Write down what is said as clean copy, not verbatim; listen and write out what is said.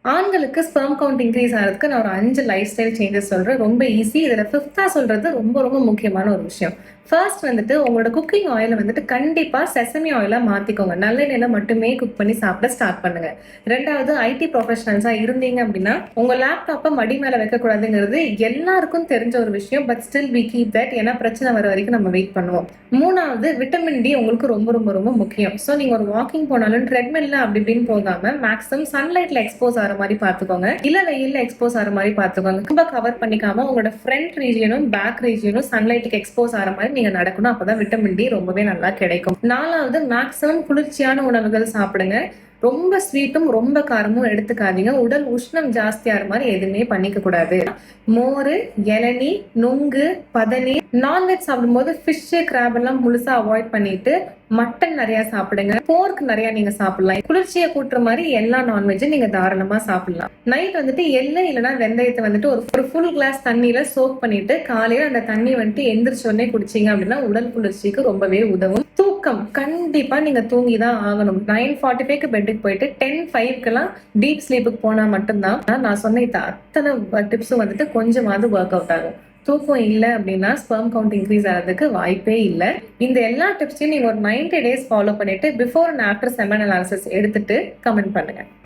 ஆண்களுக்கு sperm count increase ஆகிறதுக்கு நான் ஒரு 5 லைஃப் ஸ்டைல் சேஞ்சஸ் சொல்றேன். ரொம்ப ஈஸி. இதுல 5ஆ சொல்றது ரொம்ப ரொம்ப முக்கியமான ஒரு விஷயம். ஃபர்ஸ்ட் வந்துட்டு உங்களோட குக்கிங் ஆயில வந்துட்டு கண்டிப்பா செசமி ஆயிலா மாத்திக்கோங்க. நல்லெண்ணெயில மட்டுமே குக் பண்ணி சாப்பிட ஸ்டார்ட் பண்ணுங்க. 2வது ஐடி ப்ரொஃபஷனல்ஸா இருந்தீங்க அப்படின்னா உங்க லேப்டாப்பை மடி மேல வைக்கக்கூடாதுங்கிறது எல்லாருக்கும் தெரிஞ்ச ஒரு விஷயம். But still we keep that. ஏன்னா பிரச்சனை வர வரைக்கும் நம்ம வெயிட் பண்ணுவோம். 3வது விட்டமின் டி உங்களுக்கு ரொம்ப ரொம்ப ரொம்ப முக்கியம். ஸோ நீங்க ஒரு வாக்கிங் போனாலும் ட்ரெட்மில்ல அப்படி இப்படின்னு போகாம மேக்ஸிமம் சன்லைட்ல எக்ஸ்போஸ் ஆகிற மாதிரி பாத்துக்கோங்க. இல்ல வெயில்ல எக்ஸ்போஸ் ஆகிற மாதிரி பாத்துக்கோங்க. ரொம்ப கவர் பண்ணிக்காம உங்களோட ஃப்ரண்ட் ரீஜியனும் பேக் ரீஜியனும் சன்லைட்டுக்கு எக்ஸ்போஸ் ஆகிற மாதிரி நீங்க நடக்கணும். அப்பதான் விட்டமின் டி ரொம்பவே நல்லா கிடைக்கும். 4வது மேக்ஸிமம் குளிர்ச்சியான உணவுகள் சாப்பிடுங்க. ரொம்ப ஸ்வீட்டும் ரொம்ப காரமும் எடுத்துக்காதீங்க. உடல் உஷ்ணம் ஜாஸ்தியாகிற மாதிரி எதுவுமே பண்ணிக்க கூடாது. மோர், இளநீ, நுங்கு, பதநீர். நான்வெஜ் சாப்பிடும்போது ஃபிஷ், கிராப் எல்லாம் முழுசா அவாய்ட் பண்ணிட்டு மட்டன் நிறைய சாப்பிடுங்க. போர்க் நிறைய நீங்க சாப்பிடலாம். குளிர்ச்சியை கூட்டுற மாதிரி எல்லா நான்வெஜ்ஜும் நீங்க தாராளமா சாப்பிடலாம். நைட் வந்துட்டு எள்ளு இல்லைன்னா வெந்தயத்தை வந்துட்டு ஒரு ஃபுல் கிளாஸ் தண்ணியில சோக் பண்ணிட்டு காலையில அந்த தண்ணி வந்துட்டு எந்திரிச்ச உடனே குடிச்சீங்க அப்படின்னா உடல் குளிர்ச்சிக்கு ரொம்பவே உதவும். தூக்கம் கண்டிப்பா நீங்க தூங்கிதான் ஆகணும். 9:45க்கு பெட்டுக்கு போயிட்டு 10:05க்கெல்லாம் டீப் ஸ்லீப்புக்கு போனா மட்டும்தான் நான் சொன்ன அத்தனை டிப்ஸும் வந்துட்டு கொஞ்சமாவது ஒர்க் அவுட் ஆகும். தூக்கம் இல்லை அப்படின்னா ஸ்பெர்ம் கவுண்ட் இன்க்ரீஸ் ஆகிறதுக்கு வாய்ப்பே இல்லை. இந்த எல்லா டிப்ஸையும் நீங்க ஒரு 90 days ஃபாலோ பண்ணிட்டு before and after semen analysis எடுத்துட்டு கமெண்ட் பண்ணுங்க.